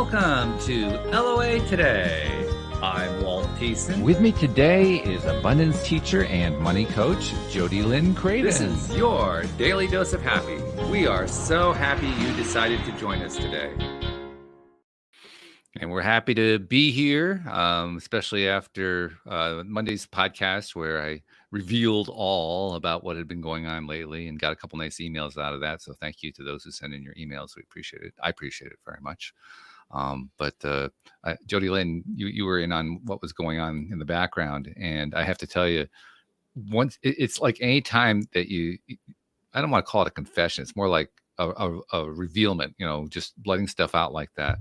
Welcome to LOA Today. I'm Walt Thiessen. With me today is abundance teacher and money coach, JodieLynn Craven. This is your daily dose of happy. We are so happy you decided to join us today. And we're happy to be here, especially after Monday's podcast where I revealed all about what had been going on lately and got a couple nice emails out of that. So thank you to those who sent in your emails. We appreciate it. I appreciate it very much. But JodieLynn, you were in on what was going on in the background. And I have to tell you, once it's like any time that I don't want to call it a confession. It's more like a revealment, just letting stuff out like that.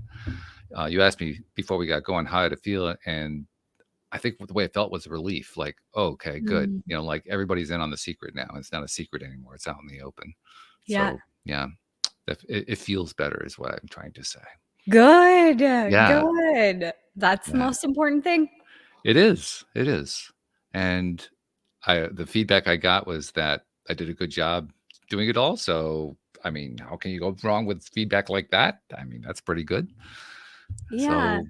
You asked me before we got going how to feel it, and I think the way it felt was a relief. Like, oh, okay, good. Like everybody's in on the secret now. It's not a secret anymore. It's out in the open. Yeah. So, yeah, it feels better is what I'm trying to say. Good. Yeah. Good. That's the most important thing. It is. And the feedback I got was that I did a good job doing it all. So, I mean, how can you go wrong with feedback like that? I mean, that's pretty good. Yeah. So,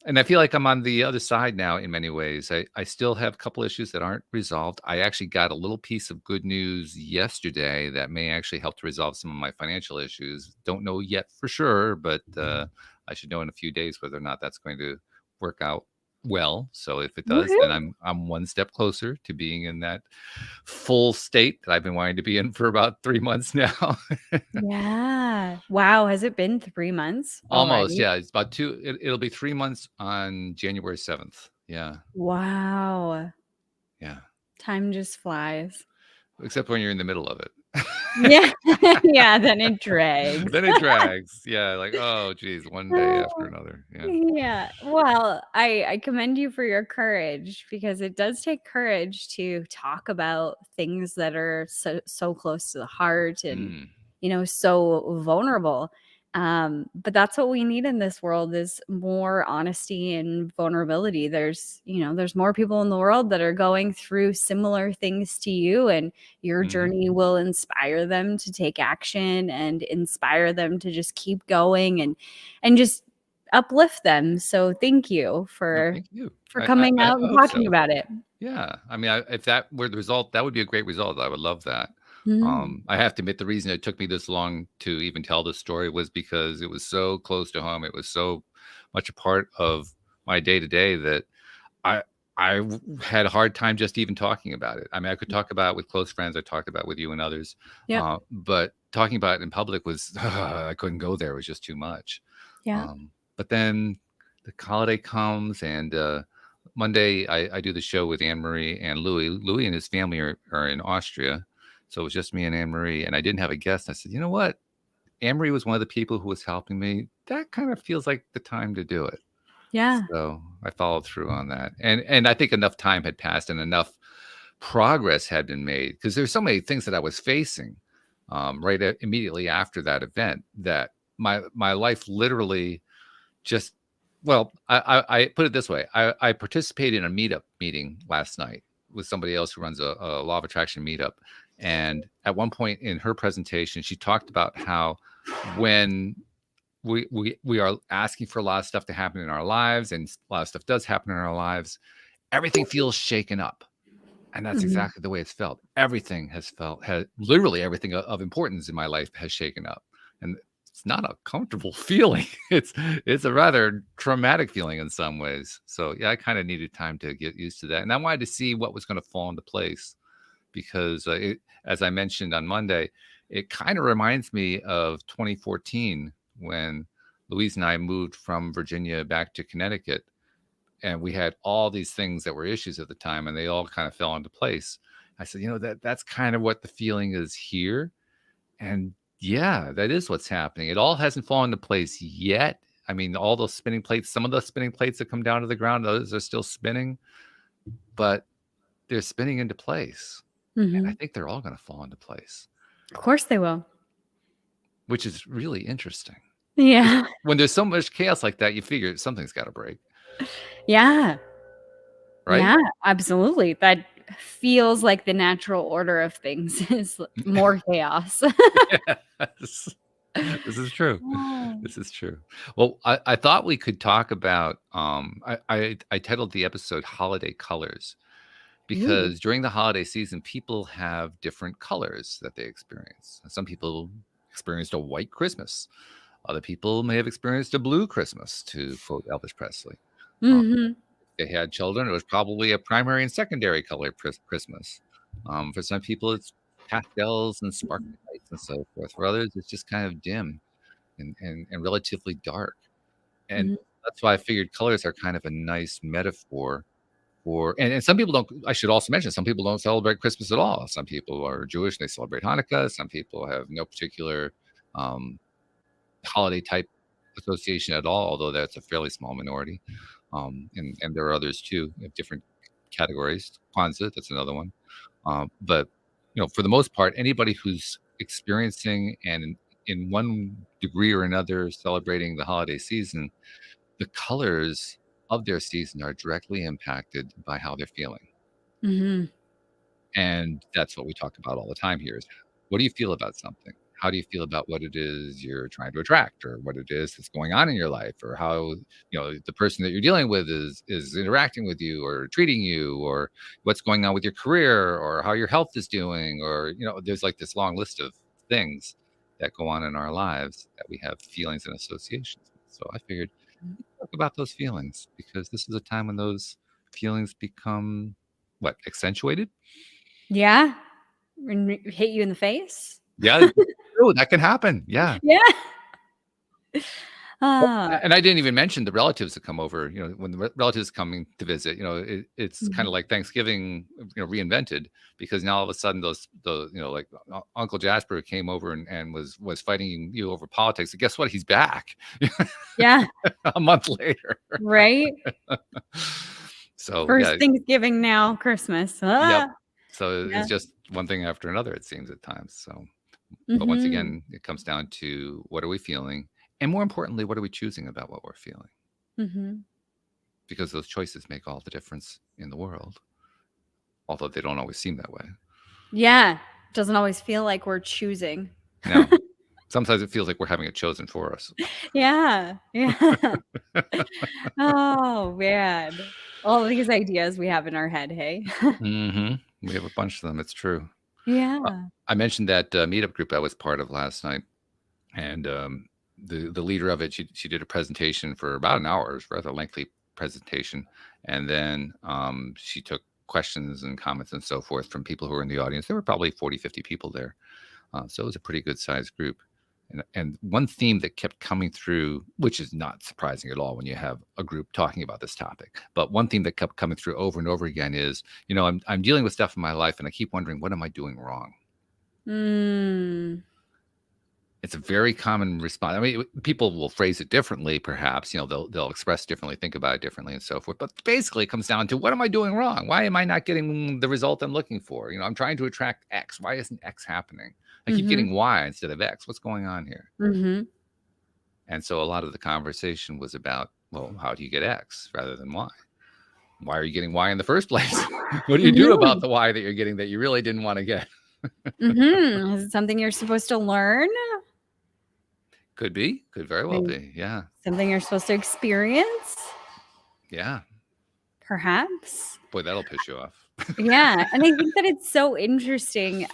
and I feel like I'm on the other side now in many ways. I still have a couple issues that aren't resolved. I actually got a little piece of good news yesterday that may actually help to resolve some of my financial issues. Don't know yet for sure, but I should know in a few days whether or not that's going to work out well. So if it does, then I'm one step closer to being in that full state that I've been wanting to be in for about 3 months now. Yeah. Wow. Has it been 3 months? Almost. Already? Yeah. It's about it'll be 3 months on January 7th. Yeah. Wow. Yeah. Time just flies. Except when you're in the middle of it. Yeah. Yeah. Then it drags. Yeah. Like, oh, geez, one day after another. Yeah. Yeah. Well, I commend you for your courage, because it does take courage to talk about things that are so close to the heart and, so vulnerable. But that's what we need in this world is more honesty and vulnerability. There's more people in the world that are going through similar things to you, and your journey will inspire them to take action and inspire them to just keep going and just uplift them. So thank you for coming out and talking about it. Yeah. I mean, if that were the result, that would be a great result. I would love that. I have to admit the reason it took me this long to even tell this story was because it was so close to home. It was so much a part of my day to day that I had a hard time just even talking about it. I mean, I could talk about it with close friends. I talked about it with you and others. Yeah. But talking about it in public was, I couldn't go there. It was just too much. Yeah. But then the holiday comes and Monday I do the show with Anne-Marie and Louis. Louis and his family are in Austria. So it was just me and Anne-Marie, and I didn't have a guest. I said, you know what? Anne-Marie was one of the people who was helping me. That kind of feels like the time to do it. Yeah. So I followed through on that. And I think enough time had passed and enough progress had been made, because there's so many things that I was facing immediately after that event that my life literally just, well, I put it this way. I participated in a meetup meeting last night with somebody else who runs a law of attraction meetup. And at one point in her presentation, she talked about how when we are asking for a lot of stuff to happen in our lives, and a lot of stuff does happen in our lives, everything feels shaken up. And that's exactly the way it's felt. Everything literally everything of importance in my life has shaken up. And it's not a comfortable feeling. It's a rather traumatic feeling in some ways. So yeah, I kind of needed time to get used to that. And I wanted to see what was going to fall into place, because as I mentioned on Monday, it kind of reminds me of 2014 when Louise and I moved from Virginia back to Connecticut, and we had all these things that were issues at the time, and they all kind of fell into place. I said, that's kind of what the feeling is here. And yeah, that is what's happening. It all hasn't fallen into place yet. I mean, all those spinning plates, some of those spinning plates that come down to the ground, those are still spinning, but they're spinning into place. And I think they're all going to fall into place. Of course they will. Which is really interesting. Yeah. When there's so much chaos like that, you figure something's got to break. Yeah. Right? Yeah, absolutely. That feels like the natural order of things is more chaos. Yes. This is true. Oh. This is true. Well, I thought we could talk about, I titled the episode Holiday Colors Ooh. because during the holiday season, people have different colors that they experience. Some people experienced a white Christmas. Other people may have experienced a blue Christmas, to quote Elvis Presley. Um, Mhm. if they had children, it was probably a primary and secondary color Christmas. For some people, it's pastels and sparkly lights and so forth. For others, it's just kind of dim and relatively dark. And Mhm. that's why I figured colors are kind of a nice metaphor for, and some people don't, I should also mention, some people don't celebrate Christmas at all. Some people are Jewish, they celebrate Hanukkah. Some people have no particular um, holiday type association at all, although that's a fairly small minority. And there are others too, different categories. Kwanzaa, that's another one. But for the most part, anybody who's experiencing and in one degree or another celebrating the holiday season, the colors of their season are directly impacted by how they're feeling. Mhm. And that's what we talk about all the time here is, what do you feel about something? How do you feel about what it is you're trying to attract, or what it is that's going on in your life, or how the person that you're dealing with is interacting with you or treating you, or what's going on with your career, or how your health is doing, or there's like this long list of things that go on in our lives that we have feelings and associations with. So I figured talk about those feelings because this is a time when those feelings become what, accentuated. Yeah. And hit you in the face? Yeah, true, that can happen, yeah. Yeah. Well, Ah. and I didn't even mention the relatives that come over, when the relatives coming to visit, it's kinda Mhm. like Thanksgiving, reinvented, because now all of a sudden like Uncle Jasper came over and was fighting you over politics, and guess what? He's back Yeah. a month later. Right? So, First yeah, Thanksgiving, now Christmas. yep. Ah. So, Yeah. it's just one thing after another, it seems at times, so but once Mhm. again, it comes down to what are we feeling? And more importantly, what are we choosing about what we're feeling? Mhm. Because those choices make all the difference in the world, although they don't always seem that way. Yeah. Doesn't always feel like we're choosing. No, sometimes it feels like we're having it chosen for us. Yeah. Yeah. Oh, man. All these ideas we have in our head, hey? We have a bunch of them. It's true. Uh, Yeah. I mentioned that meetup group I was part of last night, and the leader of it, she did a presentation for about an hour. It was a rather lengthy presentation, and then she took questions and comments and so forth from people who were in the audience. There were probably 40, 50 people there. So it was a pretty good sized group. And one theme that kept coming through, which is not surprising at all when you have a group talking about this topic, but one theme that kept coming through over and over again is, I'm dealing with stuff in my life and I keep wondering, what am I doing wrong? Mm. It's a very common response. I mean, people will phrase it differently, perhaps. They'll express differently, think about it differently, and so forth. But basically, it comes down to, what am I doing wrong? Why am I not getting the result I'm looking for? I'm trying to attract X. Why isn't X happening? I keep Mhm. getting Y instead of X. What's going on here? Mhm. And so a lot of the conversation was about, well, how do you get X rather than Y? Why are you getting Y in the first place? What do you do about Mhm. the Y that you're getting that you really didn't want to get? Mhm. Is it something you're supposed to learn? Could be. Could very well Maybe be. Yeah. something you're supposed to experience? Yeah. Perhaps? Boy, that'll piss you off. Yeah, and I think that it's so interesting,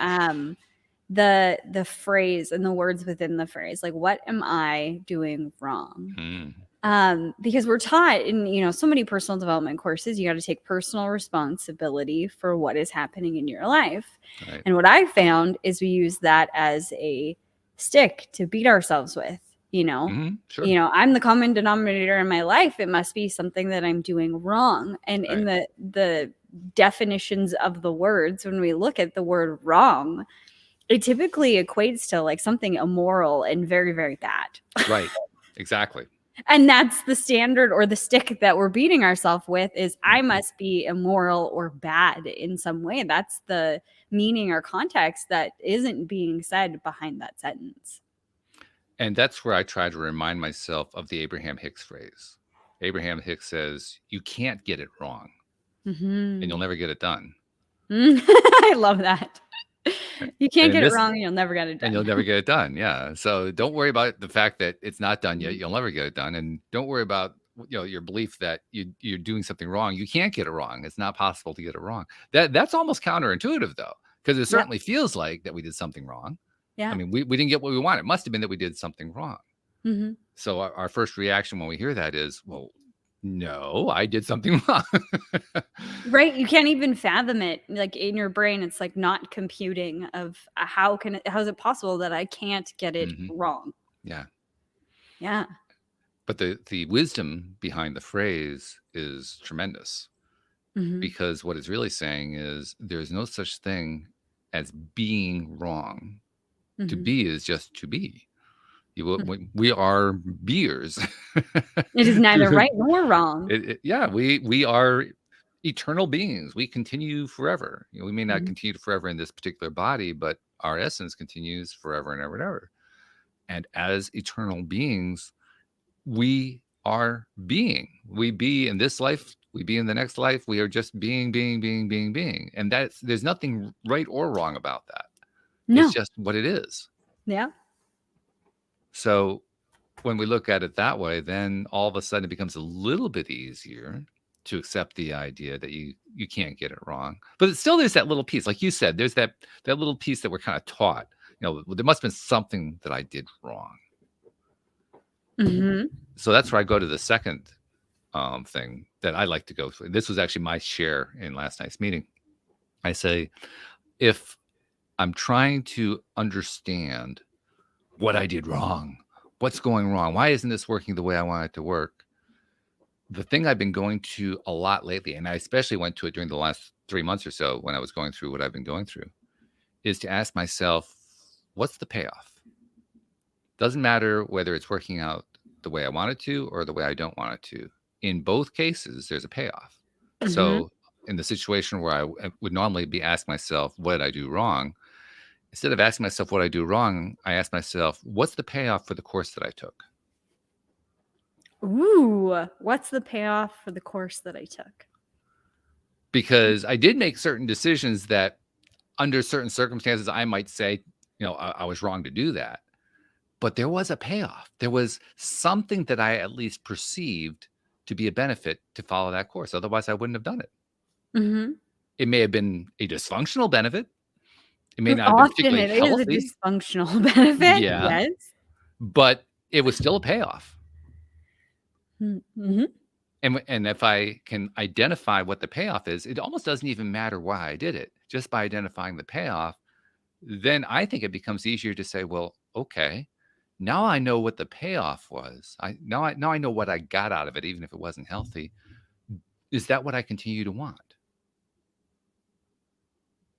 the phrase and the words within the phrase, like, "What am I doing wrong?" Mm, Because we're taught in, so many personal development courses, you gotta take personal responsibility for what is happening in your life, right. and what I found is we use that as a stick to beat ourselves with, you know? Sure. I'm the common denominator in my life, it must be something that I'm doing wrong, and in Right. the definitions of the words, when we look at the word wrong, it typically equates to, like, something immoral and very, very bad. Right. Exactly. And that's the standard or the stick that we're beating ourselves with is I Mhm. must be immoral or bad in some way. That's the meaning or context that isn't being said behind that sentence. And that's where I try to remind myself of the Abraham Hicks phrase. Abraham Hicks says, "You can't get it wrong, and you'll Mhm. never get it done." I love that. You can't And get it this wrong, and you'll never get it and you'll done. never get it done. Yeah. So don't worry about the fact that it's not done yet. Mhm. You'll never get it done. And don't worry about your belief that you're doing something wrong. You can't get it wrong. It's not possible to get it wrong. That's almost counterintuitive though, because it Yep. certainly feels like that we did something wrong. I Yeah. mean, we didn't get what we wanted. It must have been that we did something wrong. Mhm. So our first reaction when we hear that is, well, no, I did something wrong. Right, you can't even fathom it, like, in your brain, it's, like, not computing of, how is it possible that I can't get it Mhm. wrong? Yeah. Yeah. But the wisdom behind the phrase is tremendous, Mhm. because what it's really saying is there's no such thing as being wrong. To Mhm. be is just to be. Hmm. We are beers. It is neither right nor wrong. Yeah, we are eternal beings. We continue forever. We may not Mhm. continue forever in this particular body, but our essence continues forever and ever and ever. And as eternal beings, we are being. We be in this life, we be in the next life. We are just being. And there's nothing right or wrong about that. It's No. just what it is. Yeah. So when we look at it that way, then all of a sudden it becomes a little bit easier to accept the idea that you can't get it wrong. But it's still there's that little piece, like you said, there's that little piece that we're kind of taught. There must have been something that I did wrong. Mhm. So that's where I go to the second thing that I like to go through. This was actually my share in last night's meeting. I say, if I'm trying to understand what I did wrong, what's going wrong, why isn't this working the way I want it to work? The thing I've been going to a lot lately, and I especially went to it during the last 3 months or so when I was going through what I've been going through, is to ask myself, what's the payoff? Doesn't matter whether it's working out the way I want it to or the way I don't want it to. In both cases, there's a payoff. Mhm. So in the situation where I would normally be asking myself, what did I do wrong? Instead of asking myself what I do wrong, I ask myself, what's the payoff for the course that I took? Ooh, what's the payoff for the course that I took? Because I did make certain decisions that under certain circumstances, I might say, I was wrong to do that. But there was a payoff. There was something that I at least perceived to be a benefit to follow that course. Otherwise, I wouldn't have done it. Mhm. It may have been a dysfunctional benefit. It may not have been Often particularly it is a healthy. dysfunctional benefit, Yeah, yes. but it was still a payoff. Mhm. And if I can identify what the payoff is, it almost doesn't even matter why I did it. Just by identifying the payoff, then I think it becomes easier to say, well, okay, now I know what the payoff was. Now I know what I got out of it, even if it wasn't healthy. Is that what I continue to want?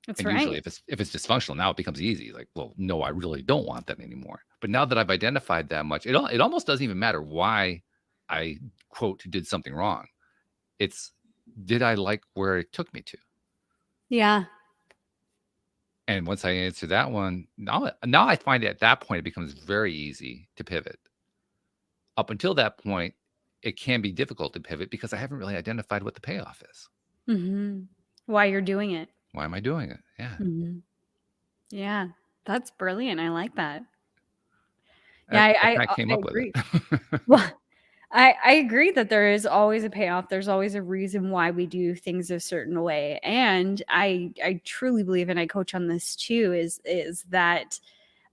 That's And usually right. if it's dysfunctional, now it becomes easy. Like, well, no, I really don't want that anymore. But now that I've identified that much, it almost doesn't even matter why I quote did something wrong. It's, did I like where it took me to? Yeah. And once I answer that one, now I find at that point it becomes very easy to pivot. Up until that point, it can be difficult to pivot because I haven't really identified what the payoff is. Mhm. Why you're doing it. Why am I doing it? Yeah. Mhm. Yeah. That's brilliant, I like that. Yeah, I kinda came I up with agree. it. Well, I agree that there is always a payoff. There's always a reason why we do things a certain way. And I truly believe, and I coach on this too, is that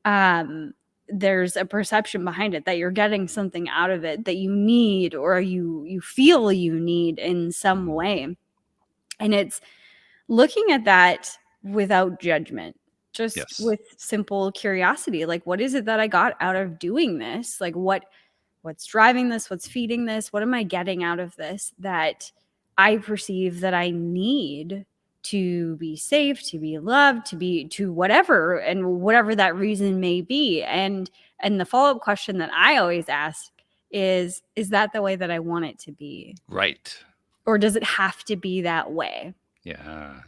um there's a perception behind it that you're getting something out of it that you need or you feel you need in some Mhm. way. And it's looking at that without judgment, just Yes. with simple curiosity. Like, what is it that I got out of doing this? Like, what's driving this? What's feeding this? What am I getting out of this that I perceive that I need to be safe, to be loved, to whatever, and whatever that reason may be. And the follow-up question that I always ask is that the way that I want it to be? Right. Or does it have to be that way? Yeah.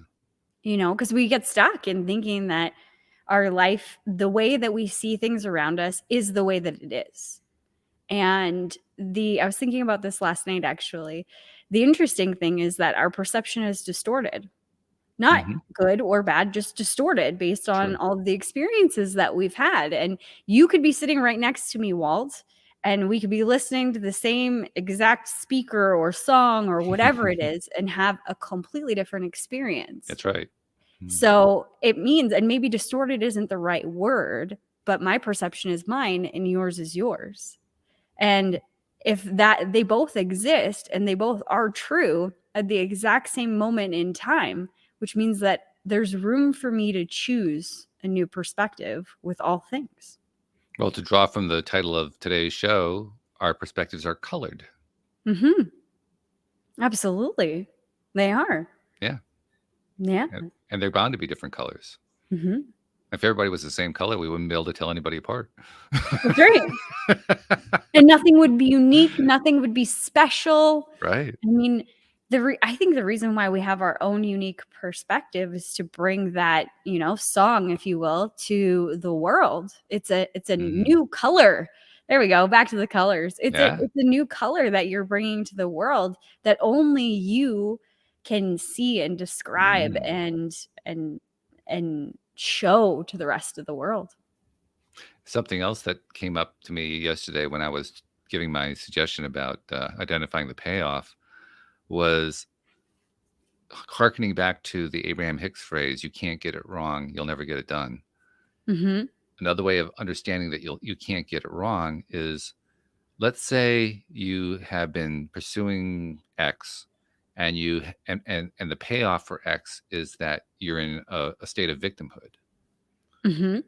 Because we get stuck in thinking that our life, the way that we see things around us, is the way that it is. And I was thinking about this last night, actually. The interesting thing is that our perception is distorted. not good or bad, just distorted based on True. all of the experiences that we've had. And you could be sitting right next to me, Walt, and we could be listening to the same exact speaker or song or whatever it is and have a completely different experience. That's right. So it means, and maybe distorted isn't the right word, but my perception is mine and yours is yours. And if that they both exist and they both are true at the exact same moment in time, which means that there's room for me to choose a new perspective with all things. Well, to draw from the title of today's show, our perspectives are colored. Absolutely. They are. Yeah. Yeah. And they're bound to be different colors. If everybody was the same color, we wouldn't be able to tell anybody apart. That's right. And nothing would be unique. Nothing would be special. Right. I mean, I think the reason why we have our own unique perspective is to bring that, song, if you will, to the world. It's a new color. There we go. Back to the colors. It's a new color that you're bringing to the world that only you can see and describe and show to the rest of the world. Something else that came up to me yesterday when I was giving my suggestion about identifying the payoff was hearkening back to the Abraham Hicks phrase, "You can't get it wrong, you'll never get it done." Another way of understanding that you can't get it wrong is, let's say you have been pursuing X and the payoff for X is that you're in a state of victimhood. And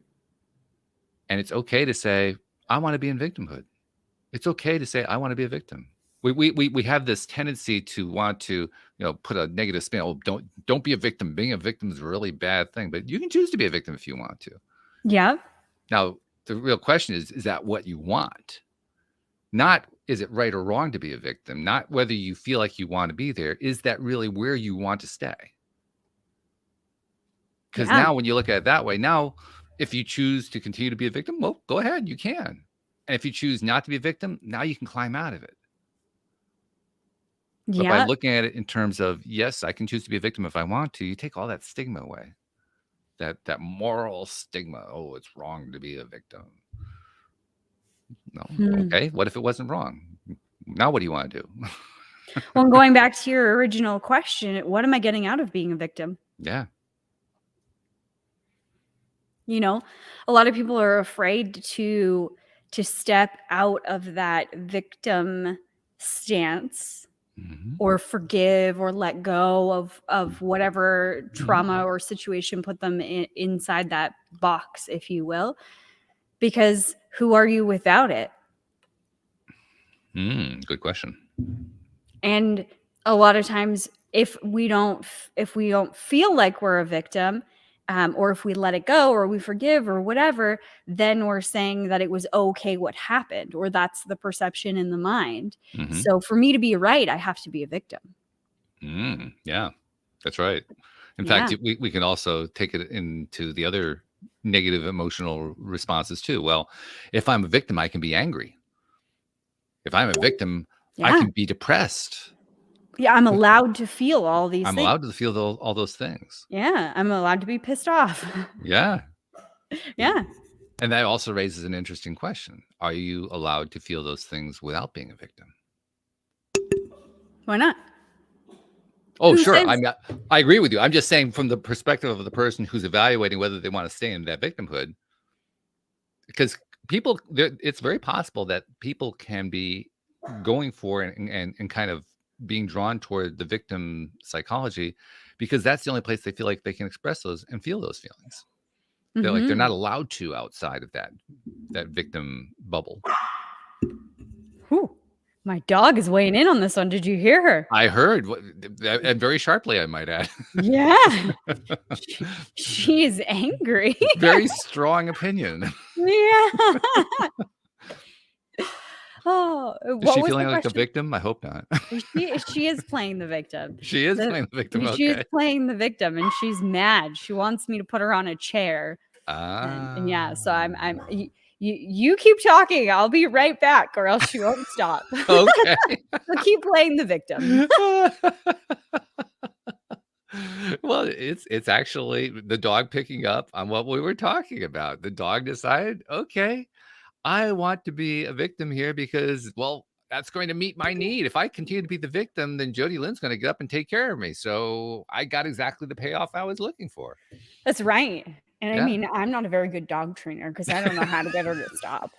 it's okay to say, I want to be in victimhood. It's okay to say, I want to be a victim. We have this tendency to want to, put a negative spin. Oh, don't be a victim. Being a victim is a really bad thing, but you can choose to be a victim if you want to. Yeah. Now, the real question is that what you want? Not, is it right or wrong to be a victim? Not whether you feel like you want to be there. Is that really where you want to stay? Because now when you look at it that way, now, if you choose to continue to be a victim, well, go ahead, you can. And if you choose not to be a victim, now you can climb out of it. But by looking at it in terms of, yes, I can choose to be a victim if I want to, you take all that stigma away. That moral stigma. Oh, it's wrong to be a victim. No. Okay. What if it wasn't wrong? Now what do you want to do? Well, going back to your original question, what am I getting out of being a victim? Yeah. A lot of people are afraid to step out of that victim stance or forgive or let go of whatever trauma or situation put them inside that box, if you will, because who are you without it? Good question. And a lot of times if we don't feel like we're a victim, or if we let it go or we forgive or whatever, then we're saying that it was okay what happened, or that's the perception in the mind. So for me to be right, I have to be a victim. Yeah, that's right. In fact, we can also take it into the other negative emotional responses too. Well, if I'm a victim, I can be angry. If I'm a victim, I can be depressed. Yeah, I'm allowed to feel all these things. I'm allowed to feel all those things. Yeah, I'm allowed to be pissed off. Yeah. Yeah. And that also raises an interesting question. Are you allowed to feel those things without being a victim? Why not? Oh, sure. I agree with you. I'm just saying from the perspective of the person who's evaluating whether they want to stay in that victimhood, because it's very possible that people can be going for and kind of being drawn toward the victim psychology because that's the only place they feel like they can express those and feel those feelings. They're like, they're not allowed to outside of that victim bubble. Whew. My dog is weighing in on this one. Did you hear her? I heard, and very sharply, I might add. Yeah. She is angry. Very strong opinion. Yeah. Oh, is she feeling like a victim? I hope not. She is playing the victim. She is playing the victim. She is playing the victim, and she's mad. She wants me to put her on a chair. And yeah, so I'm. You keep talking. I'll be right back, or else she won't stop. Okay. So keep playing the victim. Well, it's actually the dog picking up on what we were talking about. The dog decided, okay, I want to be a victim here because, well, that's going to meet my need. If I continue to be the victim, then Jody Lynn's going to get up and take care of me. So I got exactly the payoff I was looking for. That's right. And I Yeah. mean, I'm not a very good dog trainer because I don't know how to get her to stop.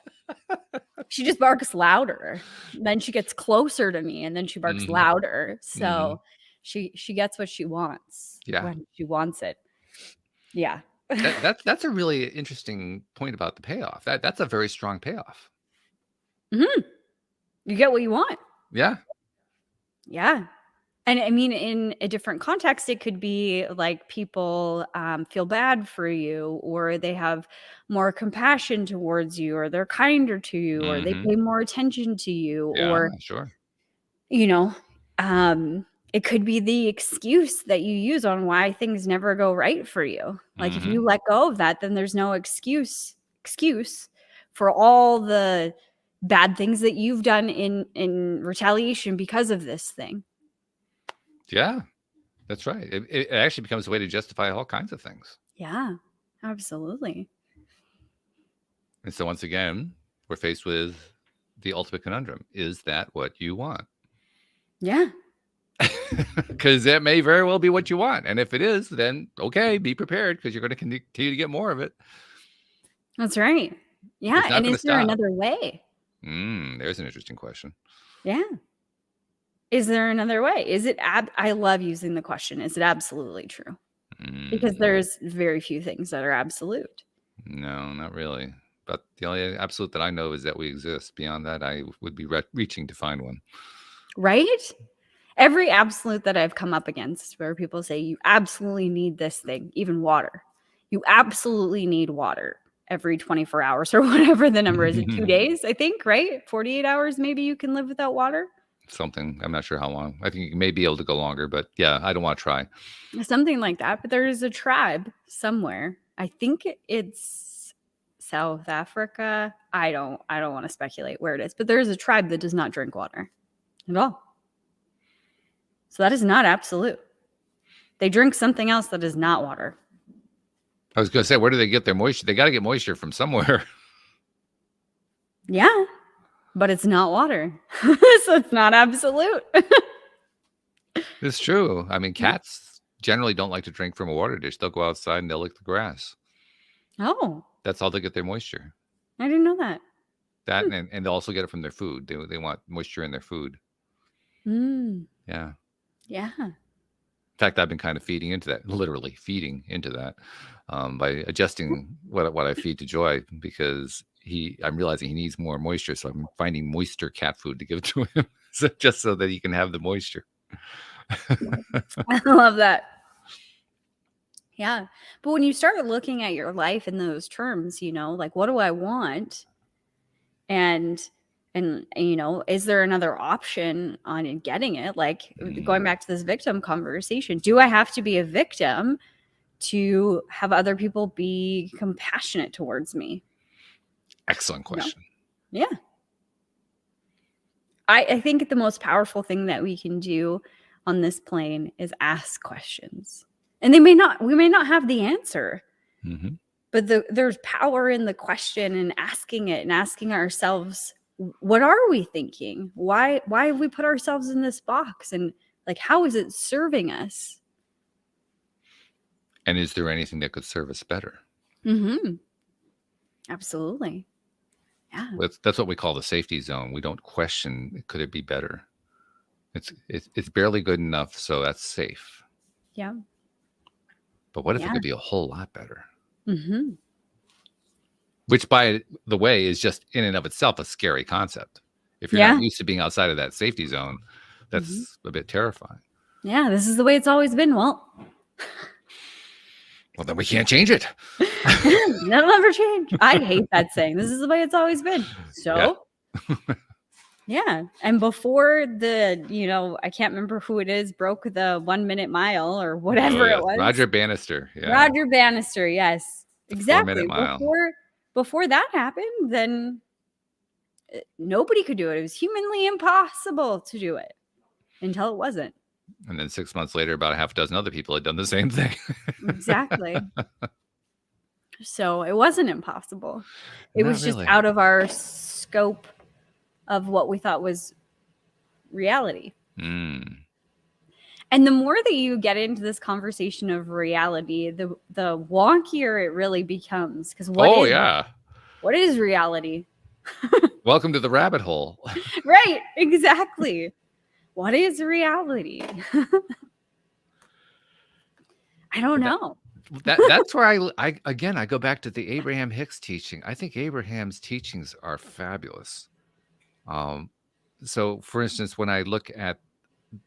She just barks louder. Then she gets closer to me and then she barks louder. So she gets what she wants when she wants it. Yeah. That's a really interesting point about the payoff. That's a very strong payoff. You get what you want. Yeah. Yeah. And I mean, in a different context, it could be like people feel bad for you, or they have more compassion towards you, or they're kinder to you, or they pay more attention to you, or, Sure. you know, it could be the excuse that you use on why things never go right for you. Like if you let go of that, then there's no excuse for all the bad things that you've done in retaliation because of this thing. Yeah, that's right. It actually becomes a way to justify all kinds of things. Yeah, absolutely. And so once again, we're faced with the ultimate conundrum. Is that what you want? Yeah. Because that may very well be what you want. And if it is, then okay, be prepared because you're going to continue to get more of it. That's right. Yeah. And is there another way? There's an interesting question. Yeah. Is there another way? Is it I love using the question, is it absolutely true? Because there's very few things that are absolute. No, not really. But the only absolute that I know is that we exist. Beyond that, I would be reaching to find one. Right? Every absolute that I've come up against where people say you absolutely need this thing, even water. You absolutely need water every 24 hours or whatever the number is. 2 days, I think, right? 48 hours, maybe you can live without water. Something. I'm not sure how long. I think you may be able to go longer, but yeah, I don't want to try. Something like that. But there is a tribe somewhere. I think it's South Africa. I don't want to speculate where it is, but there is a tribe that does not drink water at all. So that is not absolute. They drink something else that is not water. I was going to say, where do they get their moisture? They got to get moisture from somewhere. Yeah, but it's not water. So it's not absolute. It's true. I mean, cats generally don't like to drink from a water dish. They'll go outside and they'll lick the grass. Oh. That's how they get their moisture. I didn't know that. That and they'll also get it from their food. They want moisture in their food. Yeah. Yeah. In fact, I've been kind of feeding into that, literally feeding into that, by adjusting what I feed to Joy, because I'm realizing he needs more moisture. So I'm finding moister cat food to give to him, just so that he can have the moisture. I love that. Yeah. But when you start looking at your life in those terms, like, what do I want? And is there another option on getting it? Like going back to this victim conversation, do I have to be a victim to have other people be compassionate towards me? Excellent question. Yeah. I think the most powerful thing that we can do on this plane is ask questions. And we may not have the answer, but there's power in the question and asking it and asking ourselves, what are we thinking? Why have we put ourselves in this box? And like, how is it serving us? And is there anything that could serve us better? Absolutely. Yeah. That's what we call the safety zone. We don't question, could it be better? It's barely good enough, so that's safe. Yeah. But what if it could be a whole lot better? Which, by the way, is just in and of itself a scary concept. If you're not used to being outside of that safety zone, that's a bit terrifying. Yeah, this is the way it's always been, Walt. Well, then we can't change it. That'll never change. I hate that saying. This is the way it's always been. So, yeah. And before I can't remember who it is, broke the 1 minute mile or whatever it was. Roger Bannister. Yeah. Roger Bannister. Yes, exactly. 4 minute mile. Before that happened, then nobody could do it. It was humanly impossible to do it until it wasn't. And then 6 months later, about a half dozen other people had done the same thing. Exactly. So it wasn't impossible. It Not was just really. out of our scope of what we thought was reality. Mm. And the more that you get into this conversation of reality, the wonkier it really becomes. Because what is reality? Welcome to the rabbit hole. Right, exactly. What is reality? I don't know. That's where I go back to the Abraham Hicks teaching. I think Abraham's teachings are fabulous. So for instance, when I look at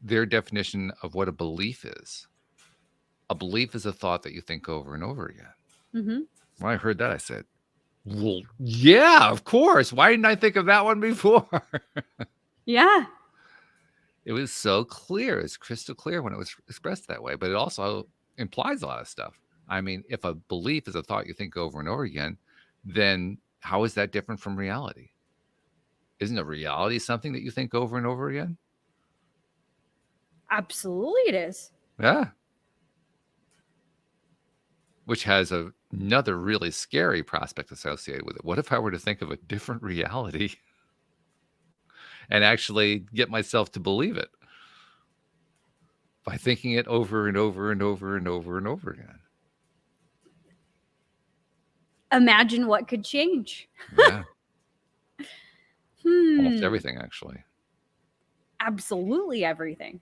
their definition of what a belief is a thought that you think over and over again. Mm-hmm. When I heard that, I said, well, yeah, of course. Why didn't I think of that one before? Yeah. It was so clear. It's crystal clear when it was expressed that way, but it also implies a lot of stuff. I mean, if a belief is a thought you think over and over again, then how is that different from reality? Isn't a reality something that you think over and over again? Absolutely it is. Yeah. Which has another really scary prospect associated with it. What if I were to think of a different reality and actually get myself to believe it by thinking it over and over and over and over and over again? Imagine what could change. Yeah. Almost everything, actually. Absolutely everything.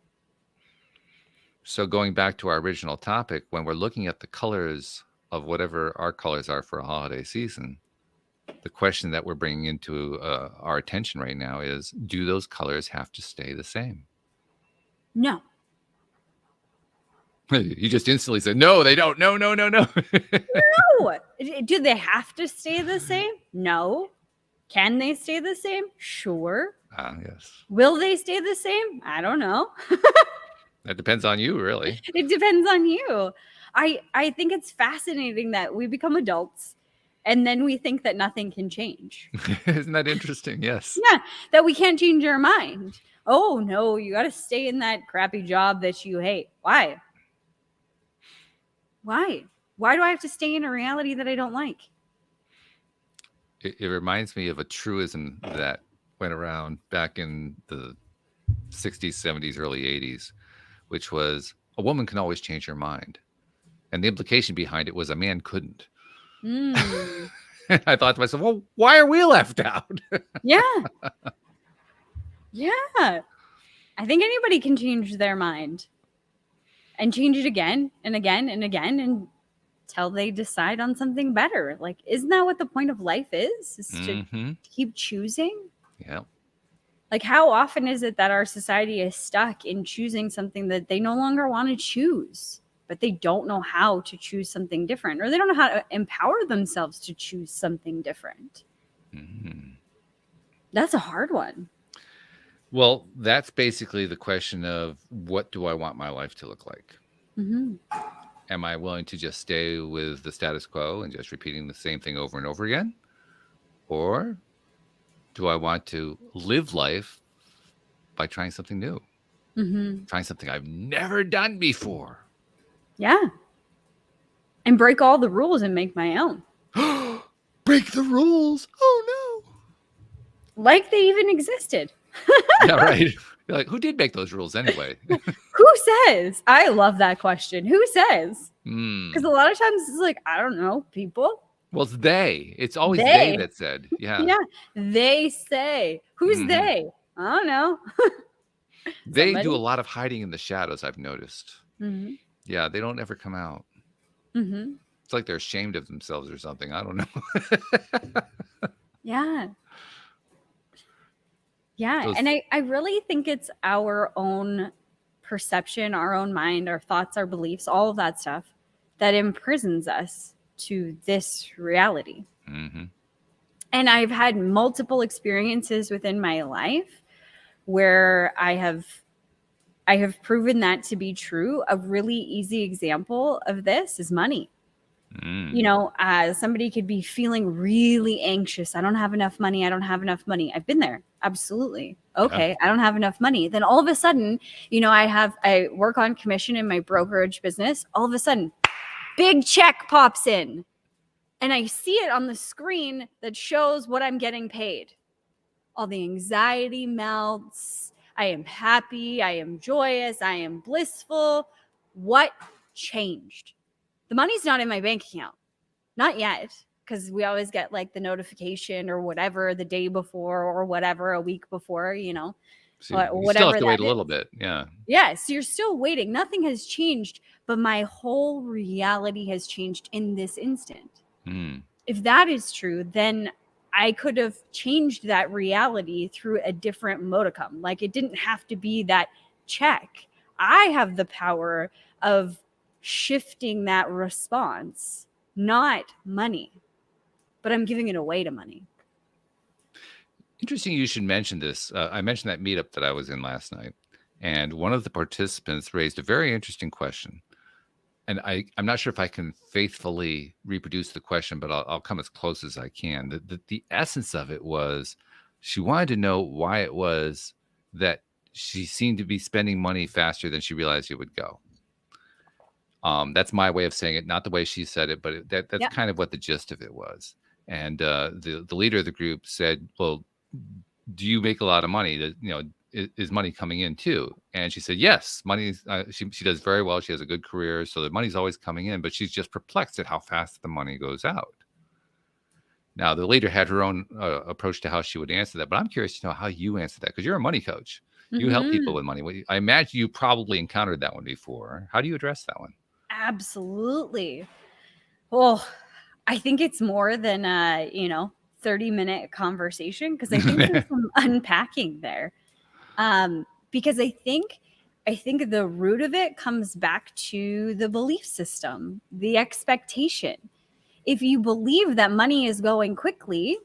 So going back to our original topic, when we're looking at the colors of whatever our colors are for a holiday season, the question that we're bringing into our attention right now is, do those colors have to stay the same? No. You just instantly said, no, they don't. No. No. Do they have to stay the same? No. Can they stay the same? Sure. Yes. Will they stay the same? I don't know. That depends on you, really. It depends on you. I think it's fascinating that we become adults and then we think that nothing can change. Isn't that interesting? Yes. Yeah, that we can't change our mind. Oh, no, you got to stay in that crappy job that you hate. Why? Why do I have to stay in a reality that I don't like? It reminds me of a truism that went around back in the 60s, 70s, early 80s, which was a woman can always change her mind. And the implication behind it was a man couldn't. I thought to myself, well, why are we left out? Yeah. Yeah. I think anybody can change their mind and change it again and again and again until they decide on something better. Like, isn't that what the point of life is to keep choosing? Yeah. Like, how often is it that our society is stuck in choosing something that they no longer want to choose, but they don't know how to choose something different, or they don't know how to empower themselves to choose something different? That's a hard one. Well, that's basically the question of, what do I want my life to look like? Am I willing to just stay with the status quo and just repeating the same thing over and over again? Or do I want to live life by trying something new? Trying something I've never done before. Yeah. And break all the rules and make my own. Break the rules. Oh, no. Like they even existed. Yeah, right. You're like, who did make those rules anyway? Who says? I love that question. Who says? Because a lot of times it's like, I don't know, people. Well, it's they. It's always they that said. Yeah. Yeah. They say. Who's they? I don't know. They do a lot of hiding in the shadows, I've noticed. Yeah, they don't ever come out. It's like they're ashamed of themselves or something. I don't know. Yeah. Yeah. And I really think it's our own perception, our own mind, our thoughts, our beliefs, all of that stuff that imprisons us to this reality. And I've had multiple experiences within my life where I have proven that to be true. A really easy example of this is money. You know, somebody could be feeling really anxious. I don't have enough money. I don't have enough money. I've been there. Absolutely. Okay. Yeah. I don't have enough money. Then all of a sudden, you know, I work on commission in my brokerage business. All of a sudden, big check pops in and I see it on the screen that shows what I'm getting paid. All the anxiety melts. I am happy. I am joyous. I am blissful. What changed? The money's not in my bank account. Not yet, because we always get like the notification or whatever the day before or whatever, a week before, you know, So you whatever still have to that wait a is. little bit. Yeah. Yeah, so you're still waiting. Nothing has changed, but my whole reality has changed in this instant. If that is true, then I could have changed that reality through a different modicum. Like it didn't have to be that check. I have the power of shifting that response, not money, but I'm giving it away to money. Interesting you should mention this. I mentioned that meetup that I was in last night, and one of the participants raised a very interesting question. And I'm not sure if I can faithfully reproduce the question, but I'll come as close as I can. The essence of it was she wanted to know why it was that she seemed to be spending money faster than she realized it would go. That's my way of saying it, not the way she said it, but that's kind of what the gist of it was. And the leader of the group said, well, do you make a lot of money? You know, is money coming in too? And she said, yes, money. She does very well. She has a good career. So the money's always coming in, but she's just perplexed at how fast the money goes out. Now, the leader had her own approach to how she would answer that, but I'm curious to know how you answer that, because you're a money coach. You help people with money. I imagine you probably encountered that one before. How do you address that one? Absolutely. Well, I think it's more than 30-minute conversation, because I think there's some unpacking there. Because I think the root of it comes back to the belief system, the expectation. If you believe that money is going quickly,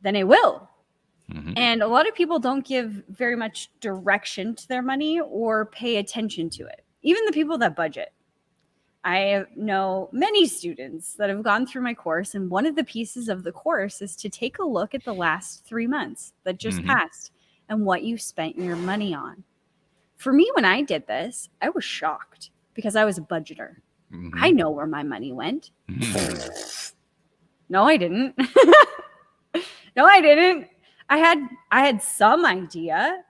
then it will. And a lot of people don't give very much direction to their money or pay attention to it. Even the people that budget. I know many students that have gone through my course, and one of the pieces of the course is to take a look at the last 3 months that just passed and what you spent your money on. For me, when I did this, I was shocked because I was a budgeter. I know where my money went. No, I didn't. No, I didn't. I had some idea,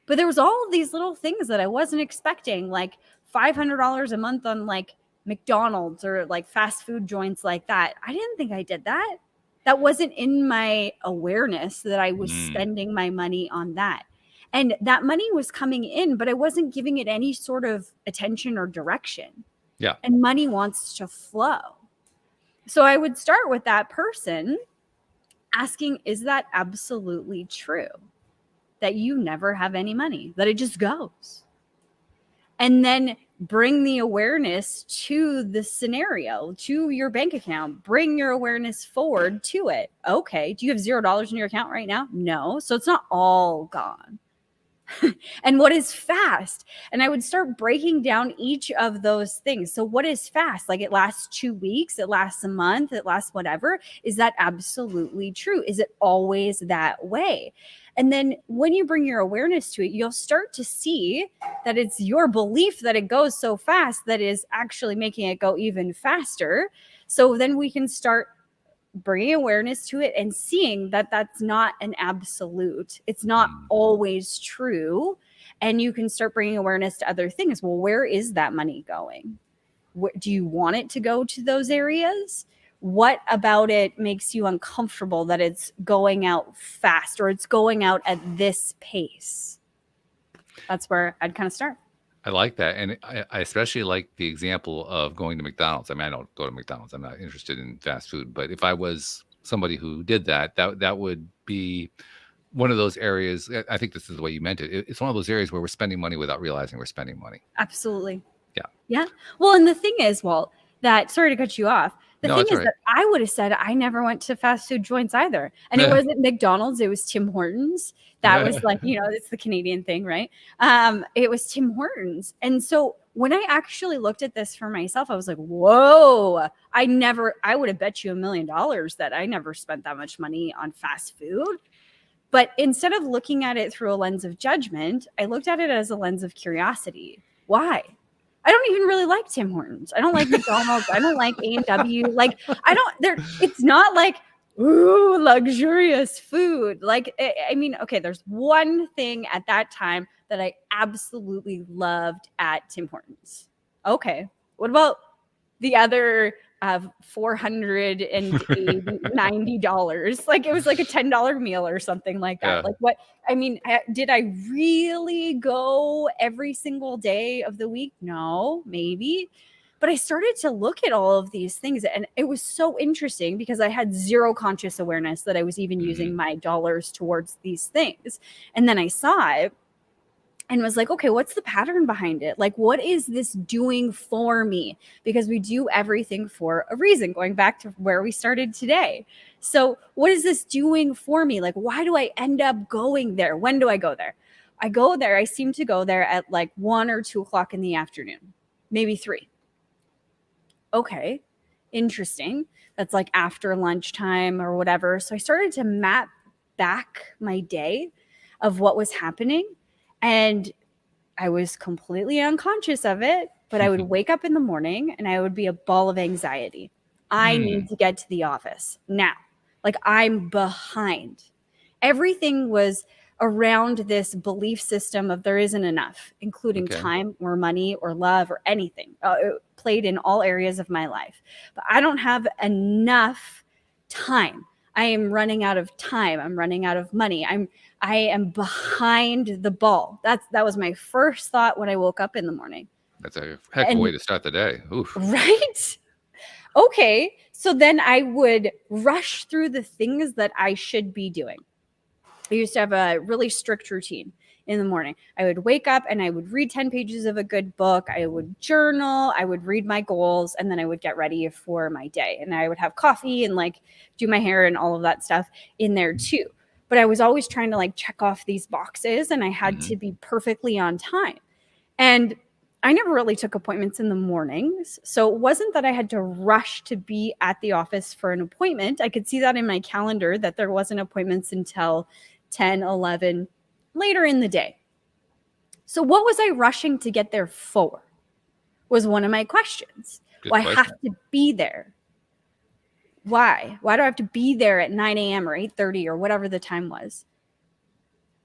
but there was all of these little things that I wasn't expecting, like $500 a month on like McDonald's or like fast food joints like that. I didn't think I did that. That wasn't in my awareness that I was spending my money on that. And that money was coming in, but I wasn't giving it any sort of attention or direction. Yeah. And money wants to flow. So I would start with that person asking, is that absolutely true? That you never have any money, that it just goes? And then bring the awareness to the scenario, to your bank account. Bring your awareness forward to it. Okay, do you have $0 in your account right now? No, so it's not all gone. And what is fast? And I would start breaking down each of those things. So what is fast? Like it lasts 2 weeks, it lasts a month, it lasts whatever. Is that absolutely true? Is it always that way? And then when you bring your awareness to it, you'll start to see that it's your belief that it goes so fast that is actually making it go even faster. So then we can start bringing awareness to it and seeing that that's not an absolute. It's not always true. And you can start bringing awareness to other things. Well, where is that money going? Do you want it to go to those areas? What about it makes you uncomfortable that it's going out fast or it's going out at this pace? That's where I'd kind of start. I like that. And I especially like the example of going to McDonald's. I mean, I don't go to McDonald's. I'm not interested in fast food. But if I was somebody who did that, that would be one of those areas. I think this is the way you meant it. It's one of those areas where we're spending money without realizing we're spending money. Absolutely. Yeah. Yeah. Well, and the thing is, Walt, that, sorry to cut you off. The thing is right. that I would have said I never went to fast food joints either. And it wasn't McDonald's. It was Tim Hortons. That was like, it's the Canadian thing, right? It was Tim Hortons. And so when I actually looked at this for myself, I was like, whoa, I would have bet you $1 million that I never spent that much money on fast food. But instead of looking at it through a lens of judgment, I looked at it as a lens of curiosity. Why? I don't even really like Tim Hortons. I don't like McDonald's. I don't like A&W. Like, it's not like, ooh, luxurious food. Like, I mean, okay, there's one thing at that time that I absolutely loved at Tim Hortons. Okay. What about the other $490? Like, it was like a $10 meal or something like that. Yeah. Like, what? I mean, did I really go every single day of the week? No, maybe. But I started to look at all of these things, and it was so interesting because I had zero conscious awareness that I was even using my dollars towards these things. And then I saw it and was like, okay, what's the pattern behind it? Like, what is this doing for me? Because we do everything for a reason, going back to where we started today. So what is this doing for me? Like, why do I end up going there? When do I go there? I seem to go there at like 1 or 2 o'clock in the afternoon, maybe 3. Okay, interesting. That's like after lunchtime or whatever. So I started to map back my day of what was happening. And I was completely unconscious of it, but I would wake up in the morning and I would be a ball of anxiety. I need to get to the office now. Like, I'm behind. Everything was around this belief system of there isn't enough, including time or money or love or anything. It played in all areas of my life. But I don't have enough time. I am running out of time. I'm running out of money. I am behind the ball. That was my first thought when I woke up in the morning. That's a heck of a way to start the day. Oof. Right? Okay. So then I would rush through the things that I should be doing. I used to have a really strict routine in the morning. I would wake up and I would read 10 pages of a good book. I would journal. I would read my goals, and then I would get ready for my day. And I would have coffee and like do my hair and all of that stuff in there too. But I was always trying to like check off these boxes, and I had to be perfectly on time. And I never really took appointments in the mornings. So it wasn't that I had to rush to be at the office for an appointment. I could see that in my calendar that there wasn't appointments until 10, 11, later in the day. So what was I rushing to get there for? Was one of my questions. Good Well, question. I have to be there. Why? Why do I have to be there at 9 a.m. or 8:30 or whatever the time was?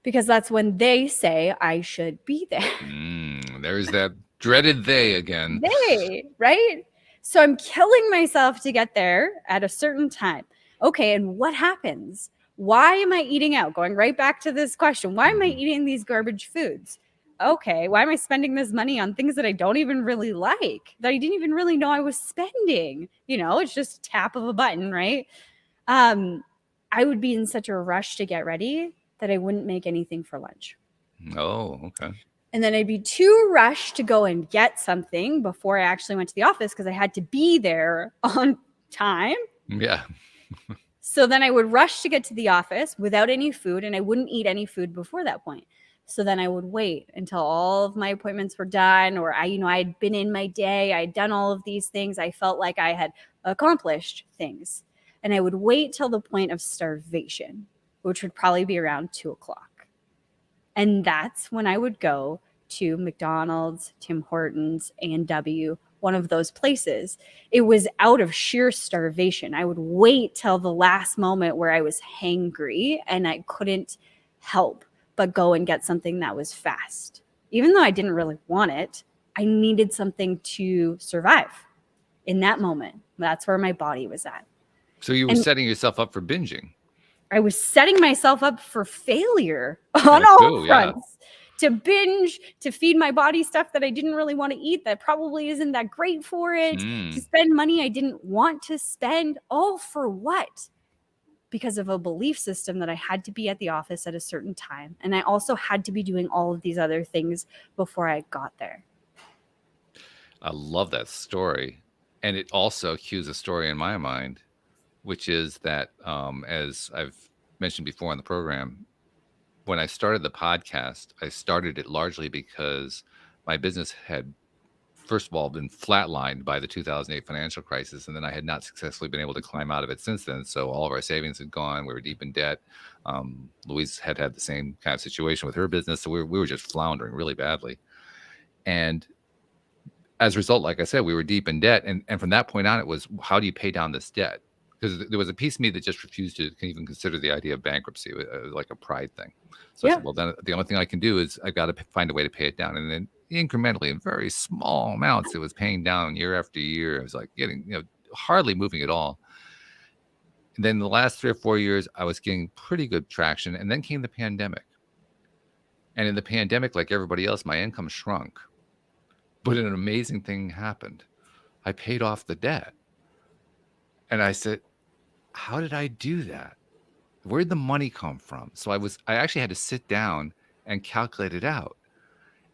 Because that's when they say I should be there. There's that dreaded they again. They, right? So I'm killing myself to get there at a certain time. Okay, and what happens? Why am I eating out? Going right back to this question. Why am I eating these garbage foods? Okay, why am I spending this money on things that I don't even really like, that I didn't even really know I was spending? You know, it's just a tap of a button, right? I would be in such a rush to get ready that I wouldn't make anything for lunch. Oh, okay. And then I'd be too rushed to go and get something before I actually went to the office because I had to be there on time. Yeah. So then I would rush to get to the office without any food, and I wouldn't eat any food before that point. So then I would wait until all of my appointments were done, or I had been in my day. I had done all of these things. I felt like I had accomplished things. And I would wait till the point of starvation, which would probably be around 2 o'clock. And that's when I would go to McDonald's, Tim Hortons, A&W, one of those places. It was out of sheer starvation. I would wait till the last moment where I was hangry and I couldn't help but go and get something that was fast. Even though I didn't really want it, I needed something to survive in that moment. That's where my body was at. So you were setting yourself up for binging. I was setting myself up for failure on all fronts. To binge, to feed my body stuff that I didn't really want to eat, that probably isn't that great for it, to spend money I didn't want to spend, all for what? Because of a belief system that I had to be at the office at a certain time. And I also had to be doing all of these other things before I got there. I love that story. And it also cues a story in my mind, which is that, as I've mentioned before on the program, when I started the podcast, I started it largely because my business had first of all, been flatlined by the 2008 financial crisis, and then I had not successfully been able to climb out of it since then. So all of our savings had gone. We were deep in debt. Louise had the same kind of situation with her business, so we were just floundering really badly. And as a result, like I said, we were deep in debt. And from that point on, it was, how do you pay down this debt? Because there was a piece of me that just refused to even consider the idea of bankruptcy. It was like a pride thing. So I said, well, then the only thing I can do is I've got to find a way to pay it down. And then incrementally, in very small amounts, it was paying down year after year. I was like getting, hardly moving at all. And then the last 3 or 4 years, I was getting pretty good traction. And then came the pandemic. And in the pandemic, like everybody else, my income shrunk. But an amazing thing happened. I paid off the debt. And I said, how did I do that? Where'd the money come from? So I actually had to sit down and calculate it out.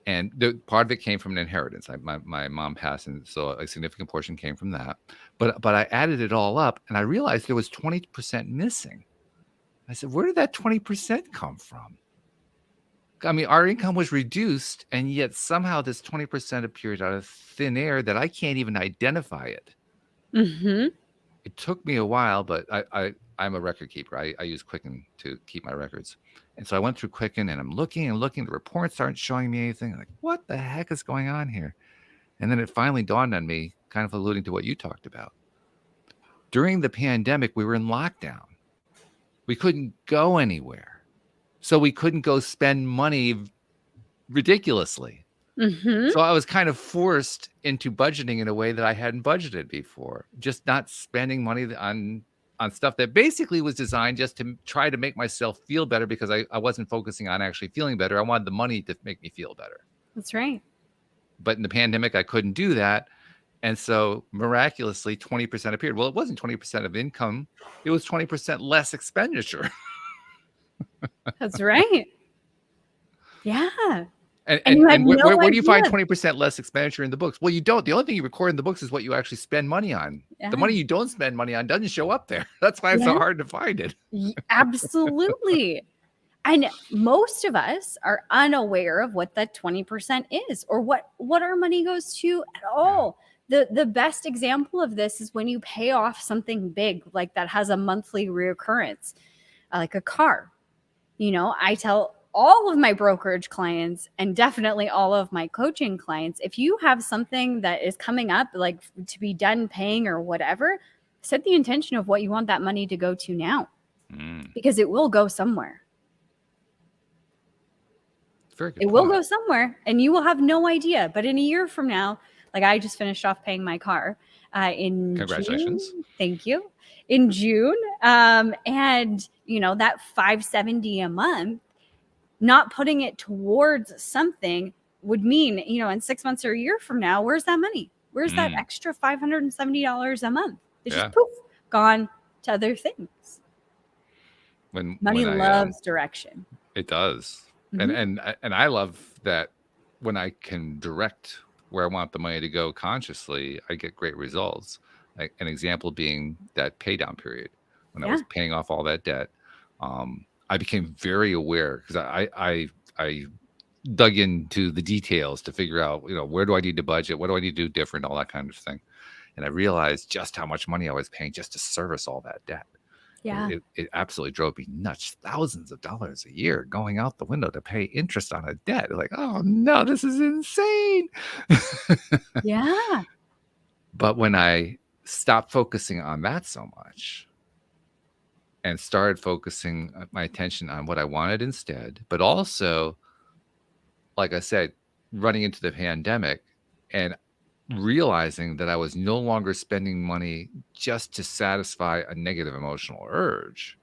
And part of it came from an inheritance. My mom passed, and so a significant portion came from that. But I added it all up, and I realized there was 20% missing. I said, where did that 20% come from? I mean, our income was reduced, and yet somehow this 20% appeared out of thin air that I can't even identify it. Mm-hmm. It took me a while, but I'm a record keeper. I use Quicken to keep my records. And so I went through Quicken, and I'm looking and looking. The reports aren't showing me anything. I'm like, what the heck is going on here? And then it finally dawned on me, kind of alluding to what you talked about. During the pandemic, we were in lockdown. We couldn't go anywhere. So we couldn't go spend money ridiculously. Mm-hmm. So I was kind of forced into budgeting in a way that I hadn't budgeted before. Just not spending money on stuff that basically was designed just to try to make myself feel better, because I wasn't focusing on actually feeling better. I wanted the money to make me feel better. That's right. But in the pandemic, I couldn't do that. And so miraculously, 20% appeared. Well, it wasn't 20% of income. It was 20% less expenditure. That's right. Yeah. And where do you find 20% less expenditure in the books? Well, you don't. The only thing you record in the books is what you actually spend money on. Yeah. The money you don't spend money on doesn't show up there. That's why it's so hard to find it. Absolutely. And most of us are unaware of what that 20% is, or what our money goes to at all. The best example of this is when you pay off something big, like that has a monthly reoccurrence, like a car. I tell all of my brokerage clients, and definitely all of my coaching clients, if you have something that is coming up, like to be done paying or whatever, set the intention of what you want that money to go to now, because it will go somewhere. It will go somewhere, and you will have no idea. But in a year from now, like I just finished off paying my car in Congratulations. June. Thank you. In June. And that $570 a month, not putting it towards something would mean, in 6 months or a year from now, where's that money? Where's that extra $570 a month? It's just poof, gone to other things. Money loves direction. It does. Mm-hmm. And I love that when I can direct where I want the money to go consciously, I get great results. Like an example being that pay down period when I was paying off all that debt. I became very aware, because I dug into the details to figure out, where do I need to budget? What do I need to do different? All that kind of thing. And I realized just how much money I was paying just to service all that debt. Yeah. It absolutely drove me nuts. Thousands of dollars a year going out the window to pay interest on a debt. Like, oh no, this is insane. Yeah. But when I stopped focusing on that so much and started focusing my attention on what I wanted instead, but also, like I said, running into the pandemic and realizing that I was no longer spending money just to satisfy a negative emotional urge,